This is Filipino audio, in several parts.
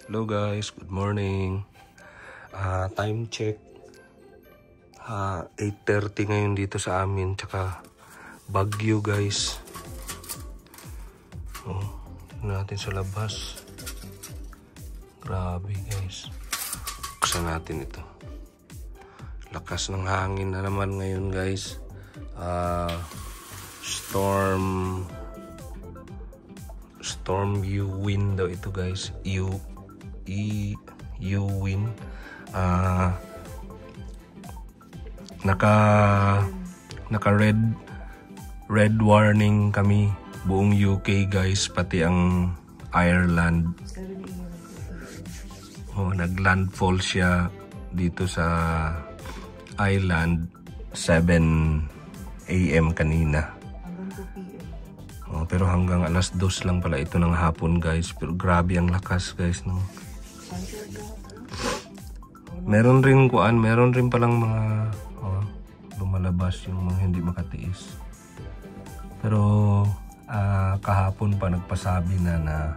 Hello guys, good morning. Time check. 8:30 ngayon dito sa amin, tsaka bagyo guys. Natin sa labas. Grabe guys. Buksan natin ito. Lakas ng hangin na naman ngayon guys. Storm U-wind daw ito guys. U-wind. Naka red warning kami buong UK guys, pati ang Ireland. Naglandfall siya dito sa Ireland 7 AM kanina. Pero hanggang alas 2 lang pala ito ng hapon guys. Pero grabe ang lakas guys, no? Meron rin palang mga lumalabas yung mga hindi makatiis. Pero kahapon pa nagpasabi na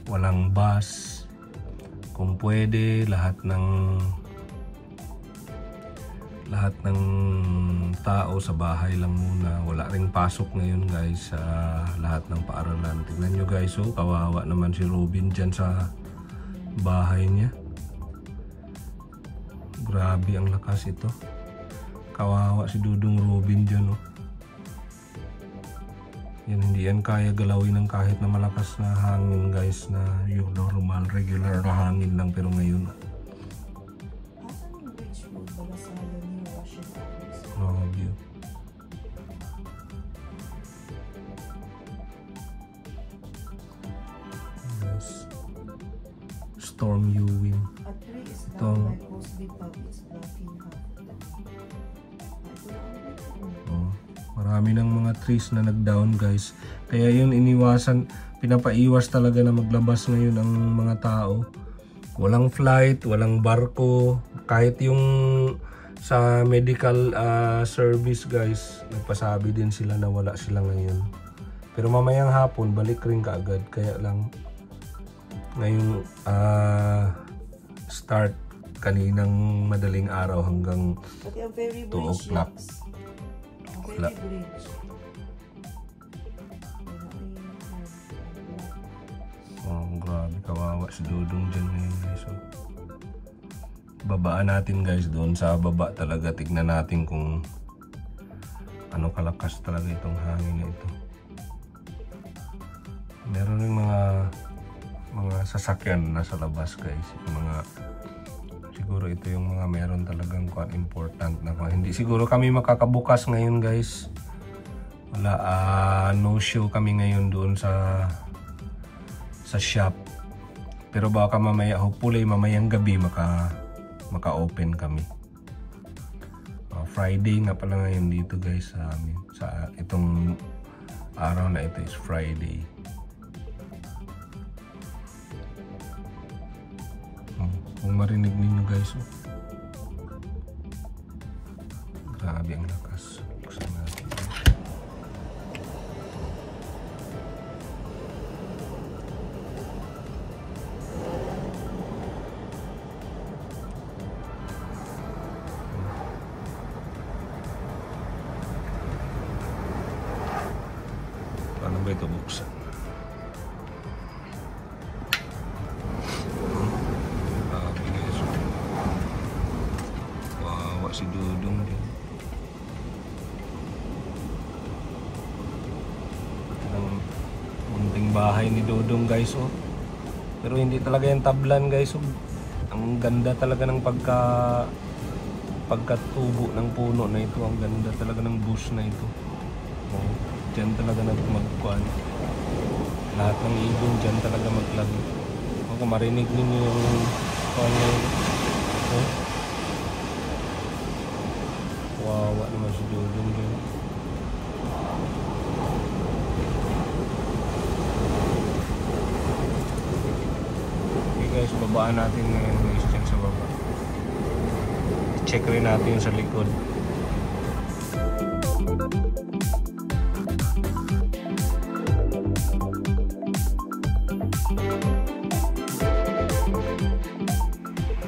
walang bus. Kung pwede, lahat ng tao sa bahay lang muna. Wala ring pasok ngayon guys sa lahat ng paaralan. Tingnan nyo guys, kawawa naman si Robin dyan sa bahay niya. Grabe ang lakas ito. Kawawa si Dudong Robin dyan. Yan, hindi yan kaya galawin ng kahit na malakas na hangin guys, na yung normal, regular na hangin lang. Pero ngayon Storm U-wind. Marami ng mga trees na nag-down guys. Kaya yun pinapaiwas talaga na maglabas ngayon ang mga tao. Walang flight, walang barko. Kahit yung sa medical service guys, nagpasabi din sila na wala sila ngayon. Pero mamayang hapon, balik rin kaagad. Kaya lang ngayong start kaninang madaling araw hanggang 2 o'clock. Grabe, kawawa si Dudong dyan ngayon guys. Babaan natin guys doon sa baba talaga. Tignan natin kung ano kalakas talaga itong hangin na ito. Meron rin mga sasakyan na sa labas guys. Siguro ito yung mga meron talagang important na hindi siguro kami makakabukas ngayon guys. Wala, no show kami ngayon doon sa shop. Pero baka mamaya, hopefully mamayang gabi maka-open kami. Friday nga pala ngayon dito guys sa amin. Sa itong araw na ito is Friday. Kung marinig ninyo guys, grabe ang lakas. Buksan natin. Paano ba ito buksan? Si Dudong din. Ang munting bahay ni Dudong guys. Pero hindi talaga yung tablan guys. Ang ganda talaga ng pagkatubo ng puno na ito. Ang ganda talaga ng bush na ito. Diyan talaga magkuhan. Lahat ng ibon diyan talaga maglago. Kung marinig ninyo yung wawa naman si Dudong din. Okay guys, babaan natin ngayon guys dyan sa baba. Check rin natin yung sa likod.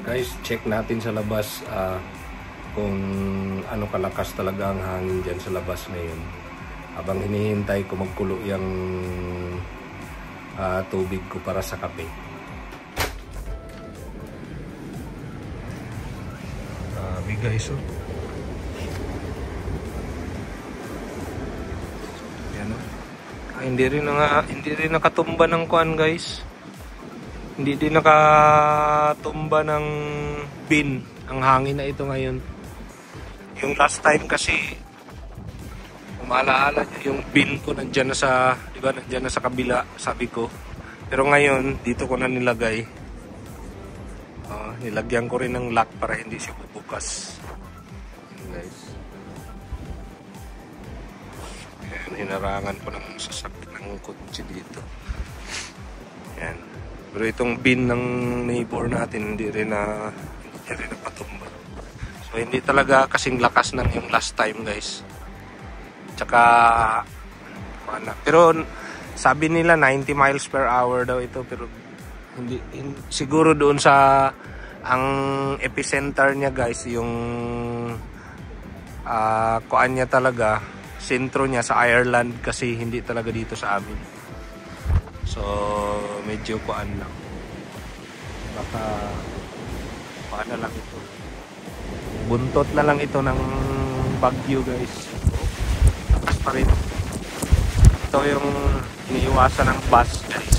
Guys, check natin sa labas kung ano kalakas talaga ang hangin dyan sa labas ngayon. Habang hinihintay ko magkulo yung tubig ko para sa kape. Grabe guys, oh. Yan, oh. Hindi rin nakatumba ng kuan guys. Hindi din nakatumba ng bin ang hangin na ito ngayon. Yung last time kasi, kung maalaala nyo, yung bin ko nandyan na sa, di ba, nandyan na sa kabila, sabi ko. Pero ngayon, dito ko na nilagay. Nilagyan ko rin ng lock para hindi siya bubukas. Ayan guys. Ayan, hinarangan ko ng sasakyan ng kotse dito. Ayan. Pero itong bin ng neighbor natin hindi rin napatumba. So hindi talaga kasing lakas ng yung last time guys. Tsaka pero sabi nila 90 miles per hour daw ito, pero hindi siguro doon sa ang epicenter niya guys, yung kuan niya talaga, sentro niya sa Ireland kasi hindi talaga dito sa amin. So, medyo kuan lang. Baka kuan na lang ito. Buntot na lang ito ng bagyo guys. Lakas pa rin. Ito yung iniiwasan ng bus guys.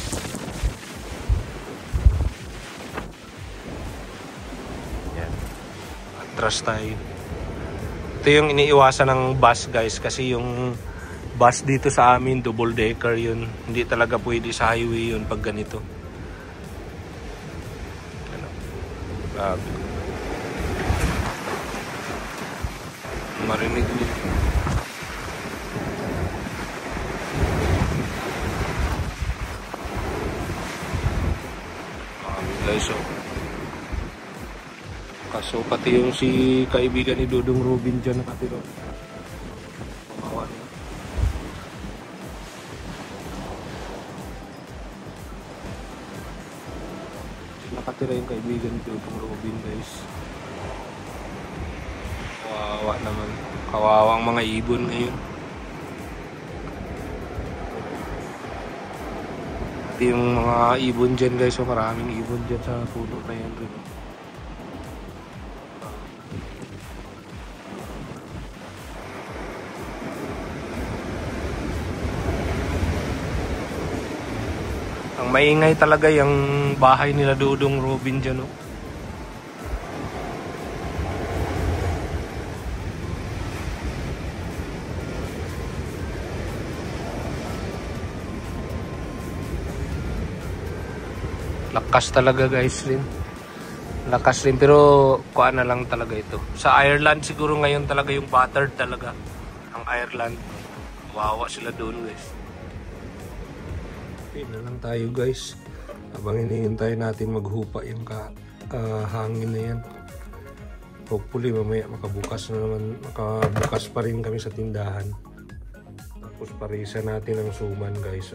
Yan. Atras tayo. Ito yung iniiwasan ng bus guys kasi yung bus dito sa amin, double decker yun. Hindi talaga pwede sa highway yun pag ganito. Ano? Grabe. Marinig niyo. Guys, oh. Kaso pati yung si kaibigan ni Dudong Robin dyan nakatiro. Nakatira yung kaibigan ko itong Robin guys. Kawawa naman. Kawawang mga ibon ngayon. Ito yung mga ibon dyan guys. So maraming ibon dyan sa puno na yan. Ang maingay talaga yung bahay nila Dudong Robin dyan, oh. Lakas talaga guys rin. Lakas rin pero kuha na lang talaga ito. Sa Ireland siguro ngayon talaga yung battered talaga. Ang Ireland. Wawa sila doon guys. Okay na lang tayo guys. Habang hinihintay natin maghupa yung hangin na yan. Hopefully mamaya makabukas na naman. Makabukas pa rin kami sa tindahan. Tapos parisa natin ang suman guys.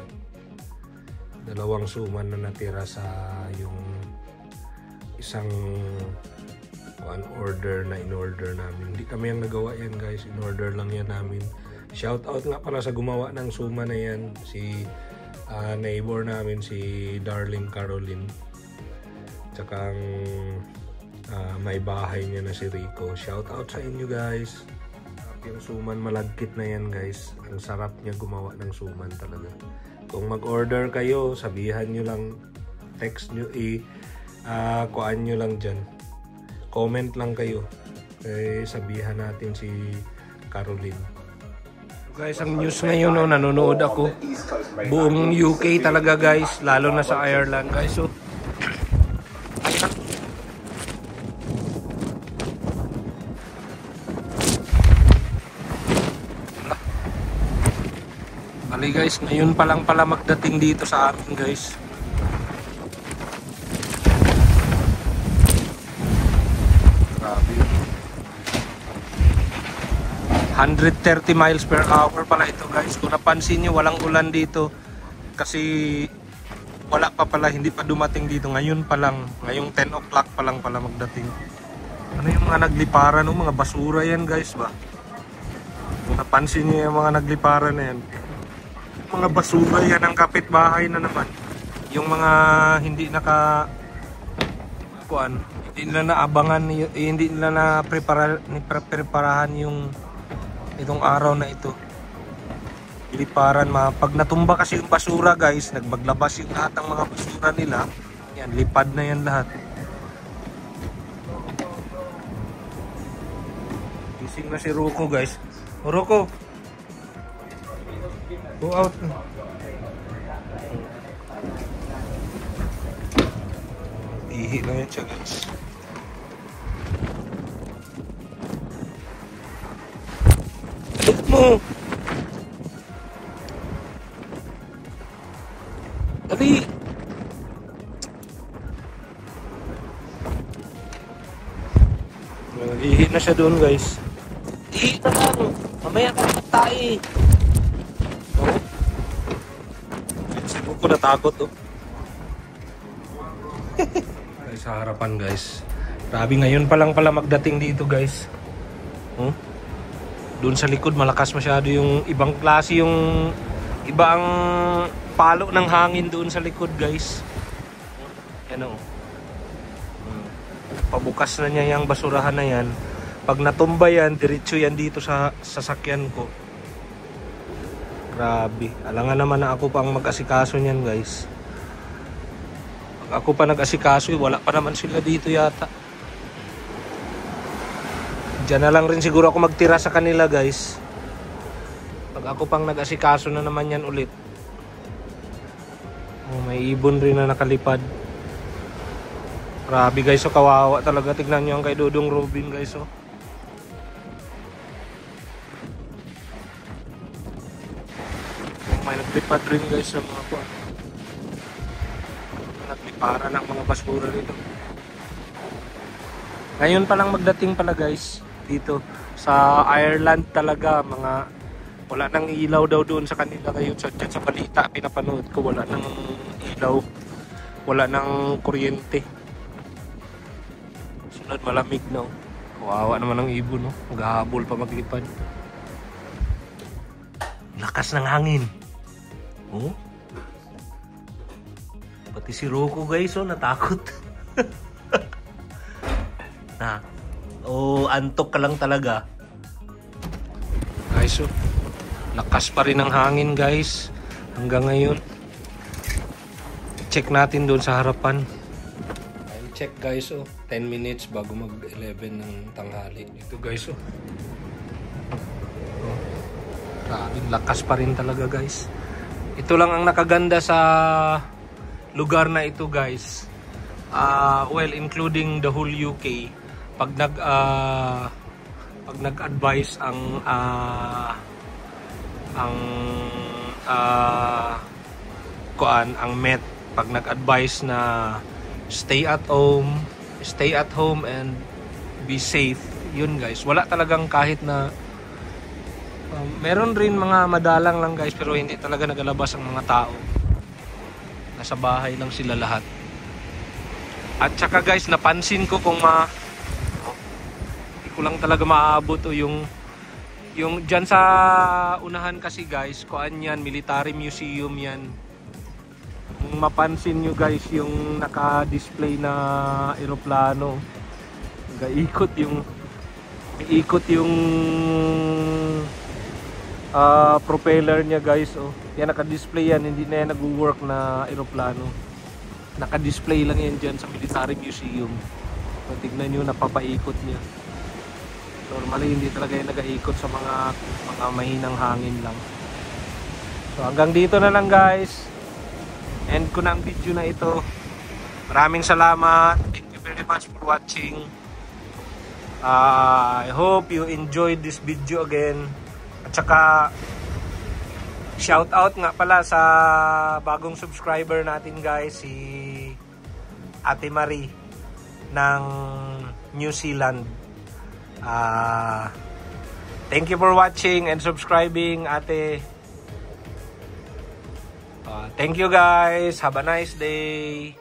Dalawang suman na natira sa yung isang order na in-order namin. Hindi kami ang nagawa yan guys. In-order lang yan namin. Shout out nga pala sa gumawa ng suman na yan. Si neighbor namin, si Darling Caroline. Tsaka ang may bahay niya na si Rico. Shout out sa inyo guys. Yung suman malagkit na yan guys. Ang sarap niya gumawa ng suman talaga. Kung mag-order kayo, sabihan nyo lang, text nyo, kuhaan nyo lang dyan. Comment lang kayo. Sabihan natin si Caroline. Guys, ang news ngayon, no, nanonood ako. Buong UK talaga guys, lalo na sa Ireland guys. So, bali guys, ngayon pa lang pala magdating dito sa amin guys. Grabe. 130 miles per hour pala ito guys. Kung napansin nyo, walang ulan dito. Kasi 1 wala pa pala, hindi pa dumating dito. Ngayon pa lang, ngayong 10 o'clock pa lang pala magdating. Ano yung mga nagliparan, mga basura yan guys ba? Kung napansin niyo yung mga nagliparan na yan, mga basura yan ang kapitbahay na naman. Yung mga hindi hindi nila naabangan, hindi nila na preparahan yung itong araw na ito. Liparan, pag natumba kasi yung basura guys, nagbaglabas yung lahat ng mga basura nila. Yan, lipad na yan lahat. Gising na si Ruko guys. O Ruko, go out. Ihi na yan siya guys. Look mo! Dali! Ihi na siya doon guys. Ihi na lang! Mamaya ka naman tayo. Oh. Siguro ko natakot oh. Ay, sa harapan guys. Grabe, ngayon pa lang pala magdating dito guys. Doon sa likod malakas masyado yung ibang klase, yung ibang palo ng hangin doon sa likod guys. Yan o. Pabukas na niya yung basurahan na yan. Pag natumba yan, diretso yan dito sa sasakyan ko. Grabe. Alangan naman na ako pang mag-asikaso niyan guys. Pag ako pa nag-asikaso, wala pa naman sila dito yata. Diyan na lang rin siguro ako magtira sa kanila guys. Pag ako pang nag-asikaso na naman yan ulit. Oh, may ibon rin na nakalipad. Grabe guys, so kawawa talaga. Tignan nyo ang kay Dudong Robin guys. Oh. May naglipad rin guys sa mga po. Naglipara ng mga basura dito. Ngayon pa lang magdating pala guys dito sa Ireland talaga. Wala nang ilaw daw doon sa kanila ngayon. Dyan sa balita pinapanood ko, wala nang ilaw, wala nang kuryente. Sunod malamig na. Kawawa naman ang ibon, no? Maghahabol pa maglipad. Lakas ng hangin. Oh? Pati si Roko guys, oh, natakot. Antok ka lang talaga. Guys, oh, lakas pa rin ang hangin guys. Hanggang ngayon. Check natin doon sa harapan. Time check guys, oh. 10 minutes bago mag 11 ng tanghali. Ito guys, oh. Lakas pa rin talaga guys. Ito lang ang nakaganda sa lugar na ito guys. Well, including the whole UK. Pag nag-advise ang Met, pag nag-advise na stay at home and be safe, yun guys. Wala talagang kahit na meron rin mga madalang lang guys, pero hindi talaga nagalabas ang mga tao. Nasa bahay lang sila lahat. At saka guys, napansin ko kung ko lang talaga maaabot o yung dyan sa unahan kasi guys, kuan yan, military museum yan. Kung mapansin nyo guys, yung naka-display na eroplano, ikot yung propeller niya guys. Oh. Yan, naka-display yan, hindi na yan nag-work na eroplano. Naka-display lang yan dyan sa military museum. So, tignan nyo, napapaikot niya. Normally hindi talaga yung nag-iikot sa mga mahinang hangin lang. So hanggang dito na lang guys. End ko na ang video na ito. Maraming salamat. Thank you very much for watching. I hope you enjoyed this video again. At saka shout out nga pala sa bagong subscriber natin guys, si Ate Marie ng New Zealand. Thank you for watching and subscribing, ate. Thank you guys. Have a nice day.